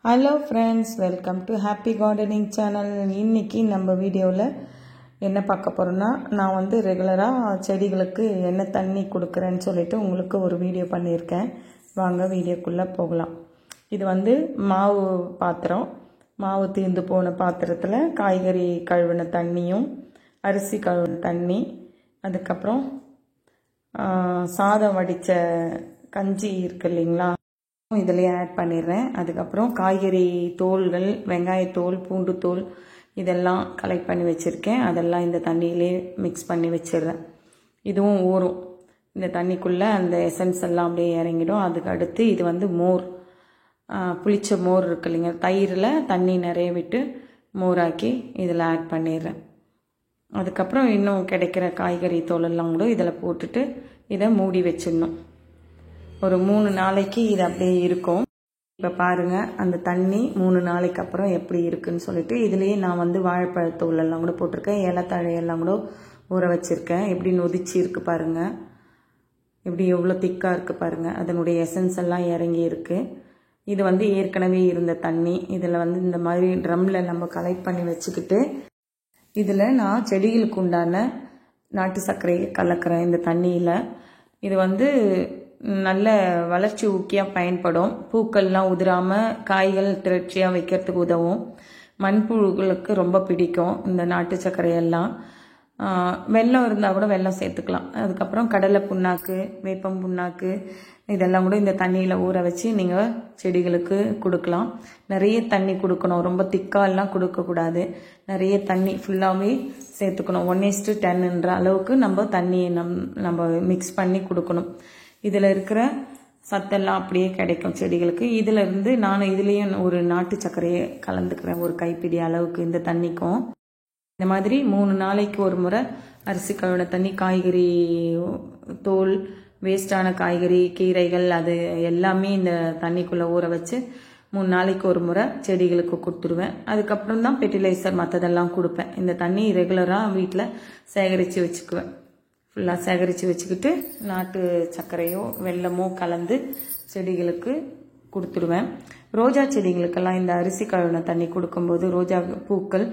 Hello friends, welcome to happy gardening channel. இன்றைக்கி நம்ம வீடியோவில் என்ன பார்க்க போகிறோன்னா, நான் ரெகுலராக செடிகளுக்கு என்ன தண்ணி கொடுக்குறேன்னு சொல்லிட்டு உங்களுக்கு ஒரு வீடியோ பண்ணியிருக்கேன். வாங்க வீடியோக்குள்ளே போகலாம். இது மாவு பாத்திரம், மாவு தீர்ந்து போன பாத்திரத்தில் காய்கறி கழுவின தண்ணியும் அரிசி கழுவின தண்ணி, அதுக்கப்புறம் சாதம் வடித்த கஞ்சி இருக்கு இல்லைங்களா, இதிலே ஆட் பண்ணிடுறேன். அதுக்கப்புறம் காய்கறி தோல்கள், வெங்காயத்தோல், பூண்டு தோல் இதெல்லாம் கலெக்ட் பண்ணி வச்சுருக்கேன். அதெல்லாம் இந்த தண்ணியிலே மிக்ஸ் பண்ணி வச்சிடுறேன். இதுவும் ஊறும். இந்த தண்ணிக்குள்ளே அந்த எசன்ஸ் எல்லாம் அப்படியே இறங்கிடும். அதுக்கு அடுத்து இது மோர், புளிச்ச மோர் இருக்கு இல்லைங்க, தயிரில் தண்ணி நிறைய விட்டு மோராக்கி இதில் ஆட் பண்ணிடுறேன். அதுக்கப்புறம் இன்னும் கிடைக்கிற காய்கறி தோலெல்லாம் கூட இதில் போட்டுட்டு இதை மூடி வச்சிடணும். ஒரு 3 நாளைக்கு இது அப்படியே இருக்கும். இப்போ பாருங்கள், அந்த தண்ணி 3 நாளைக்கு அப்புறம் எப்படி இருக்குன்னு சொல்லிட்டு இதுலேயே நான் வாழைப்பழத்தோல் எல்லாம் கூட போட்டிருக்கேன். ஏலத்தழையெல்லாம் கூட ஊற வச்சுருக்கேன். எப்படி நொதிச்சு இருக்குது பாருங்கள், எப்படி எவ்வளோ திக்காக இருக்குது பாருங்கள். அதனுடைய எசன்ஸ் எல்லாம் இறங்கி இருக்குது. இது ஏற்கனவே இருந்த தண்ணி. இதில் இந்த மாதிரி ட்ரம்மில் நம்ம கலெக்ட் பண்ணி வச்சுக்கிட்டு இதில் நான் செடிகளுக்கு உண்டான நாட்டு சர்க்கரையை கலக்கிறேன் இந்த தண்ணியில். இது நல்ல வளர்ச்சி ஊக்கியாக பயன்படும். பூக்கள்லாம் உதிராமல் காய்கள் திரட்சியாக வைக்கிறதுக்கு உதவும். மண்புழுகளுக்கு ரொம்ப பிடிக்கும் இந்த நாட்டு சர்க்கரையெல்லாம். வெல்லம் இருந்தால் கூட வெல்லம் சேர்த்துக்கலாம். அதுக்கப்புறம் கடலை புண்ணாக்கு, வேப்பம் புண்ணாக்கு இதெல்லாம் கூட இந்த தண்ணியில் ஊற வச்சு நீங்கள் செடிகளுக்கு கொடுக்கலாம். நிறைய தண்ணி கொடுக்கணும், ரொம்ப திக்காலாம் கொடுக்கக்கூடாது. நிறைய தண்ணி ஃபுல்லாகவே சேர்த்துக்கணும். 1:10ன்ற அளவுக்கு நம்ம தண்ணியை நம்ம மிக்ஸ் பண்ணி கொடுக்கணும். இதில் இருக்கிற சத்தெல்லாம் அப்படியே கிடைக்கும் செடிகளுக்கு. இதிலிருந்து நான் இதுலேயும் ஒரு நாட்டு சர்க்கரையை கலந்துக்கிறேன், ஒரு கைப்பிடி அளவுக்கு இந்த தண்ணிக்கும். இந்த மாதிரி 3 நாளைக்கு ஒரு முறை அரிசி கழுவின தண்ணி, காய்கறி தோல், வேஸ்டான காய்கறி, கீரைகள் அது எல்லாமே இந்த தண்ணிக்குள்ளே ஊற வச்சு 3 நாளைக்கு ஒரு முறை செடிகளுக்கு கொடுத்துருவேன். அதுக்கப்புறம் தான் ஃபெர்டிலைசர் மற்றதெல்லாம் கொடுப்பேன். இந்த தண்ணி ரெகுலராக வீட்டில் சேகரித்து வச்சுக்குவேன். ஃபுல்லாக சேகரித்து வச்சுக்கிட்டு நாட்டு சர்க்கரையோ வெல்லமோ கலந்து செடிகளுக்கு கொடுத்துடுவேன். ரோஜா செடிகளுக்கெல்லாம் இந்த அரிசி கழுவின தண்ணி கொடுக்கும்போது ரோஜா பூக்கள்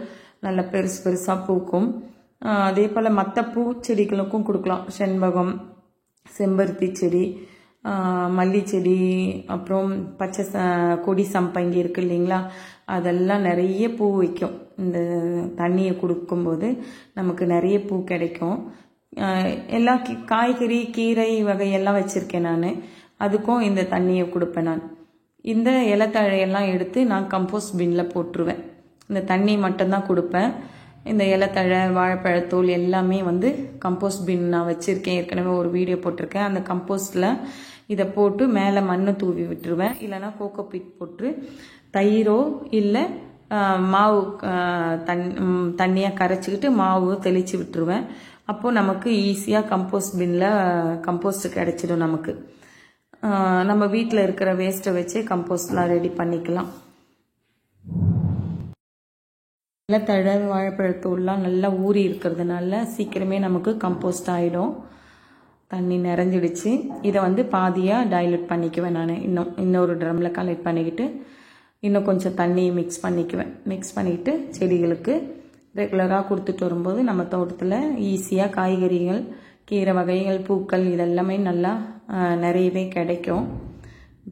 நல்ல பெருசு பெருசாக பூக்கும். அதே போல் மற்ற பூச்செடிகளுக்கும் கொடுக்கலாம். செண்பகம், செம்பருத்தி செடி, மல்லி செடி, அப்புறம் பச்சை கொடி சம்பங்கி இருக்கு இல்லைங்களா, அதெல்லாம் நிறைய பூ வைக்கும். இந்த தண்ணியை கொடுக்கும்போது நமக்கு நிறைய பூ கிடைக்கும். எல்லா காய்கறி கீரை வகையெல்லாம் வச்சுருக்கேன் நான். அதுக்கும் இந்த தண்ணியை கொடுப்பேன் நான். இந்த இலத்தழையெல்லாம் எடுத்து நான் கம்போஸ்ட் பின்னில் போட்டுருவேன். இந்த தண்ணி மட்டும்தான் கொடுப்பேன். இந்த இலத்தழை, வாழைப்பழத்தோல் எல்லாமே கம்போஸ்ட் பின் நான் வச்சுருக்கேன். ஏற்கனவே ஒரு வீடியோ போட்டிருக்கேன். அந்த கம்போஸ்டில் இதை போட்டு மேலே மண்ணை தூவி விட்டுருவேன். இல்லைனா கோகோபீட் போட்டு தயிரோ இல்லை மாவு தண்ணியாக கரைச்சிக்கிட்டு மாவு தெளித்து விட்டுருவேன். அப்போது நமக்கு ஈஸியாக கம்போஸ்ட் பின்னில் கம்போஸ்ட் கிடைச்சிடும். நமக்கு நம்ம வீட்டில் இருக்கிற வேஸ்ட்டை வச்சு கம்போஸ்ட்லாம் ரெடி பண்ணிக்கலாம். இலத்தழை, வாழைப்பழத்தூள்லாம் நல்லா ஊறி இருக்கிறதுனால சீக்கிரமே நமக்கு கம்போஸ்ட் ஆகிடும். தண்ணி நிறைஞ்சிடுச்சு. இதை பாதியாக டைல்யூட் பண்ணிக்குவேன் நான். இன்னொரு ட்ரம்மில் கலெக்ட் பண்ணிக்கிட்டு இன்னும் கொஞ்சம் தண்ணியை மிக்ஸ் பண்ணிக்குவேன். மிக்ஸ் பண்ணிக்கிட்டு செடிகளுக்கு ரெகுலராக கொடுத்துட்டு வரும்போது நம்ம தோட்டத்தில் ஈஸியாக காய்கறிகள், கீரை வகைகள், பூக்கள் இதெல்லாமே நல்லா நிறையவே கிடைக்கும்.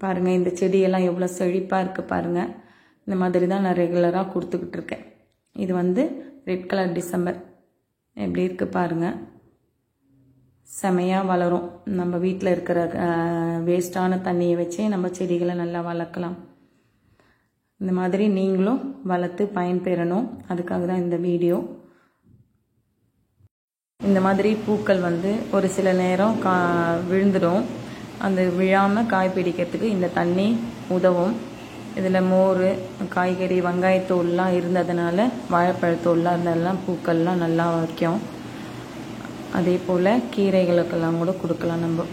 பாருங்கள், இந்த செடியெல்லாம் எவ்வளோ செழிப்பாக இருக்குது பாருங்கள். இந்த மாதிரி தான் நான் ரெகுலராக கொடுத்துக்கிட்டு இருக்கேன். இது ரெட் கலர் டிசம்பர் எப்படி இருக்குது பாருங்கள். செமையாக வளரும். நம்ம வீட்டில் இருக்கிற வேஸ்டான தண்ணியை வச்சே நம்ம செடிகளை நல்லா வளர்க்கலாம். இந்த மாதிரி நீங்களும் வளர்த்து பயன்பெறணும். அதுக்காக தான் இந்த வீடியோ. இந்த மாதிரி பூக்கள் ஒரு சில நேரம் விழுந்துடும். அந்த விழாமல் காய் பிடிக்கிறதுக்கு இந்த தண்ணி உதவும். இதில் மோர், காய்கறி, வெங்காயத்தோல்லாம் இருந்ததுனால, வாழைப்பழத்தோல்லாம் இருந்ததெல்லாம் பூக்கள்லாம் நல்லா வைக்கும். அதே போல் கீரைகளுக்கெல்லாம் கூட கொடுக்கலாம் நம்ம.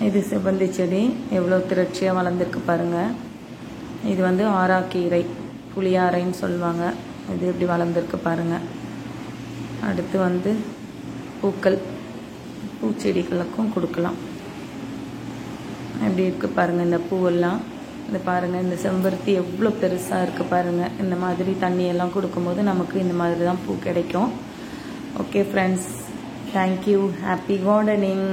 இது செவ்வந்தி செடி எவ்வளோ திரட்சியாக வளர்ந்துருக்கு பாருங்கள். இது ஆராக்கீரை, புளியாரைன்னு சொல்லுவாங்க. இது எப்படி வளர்ந்துருக்கு பாருங்கள். அடுத்து பூக்கள், பூச்செடிகளுக்கும் கொடுக்கலாம். எப்படி இருக்குது பாருங்கள். இந்த பூவெல்லாம் இந்த பாருங்கள், இந்த செம்பருத்தி எவ்வளோ பெருசாக இருக்குது பாருங்கள். இந்த மாதிரி தண்ணியெல்லாம் கொடுக்கும்போது நமக்கு இந்த மாதிரி தான் பூ கிடைக்கும். Okay friends, thank you. Happy gardening.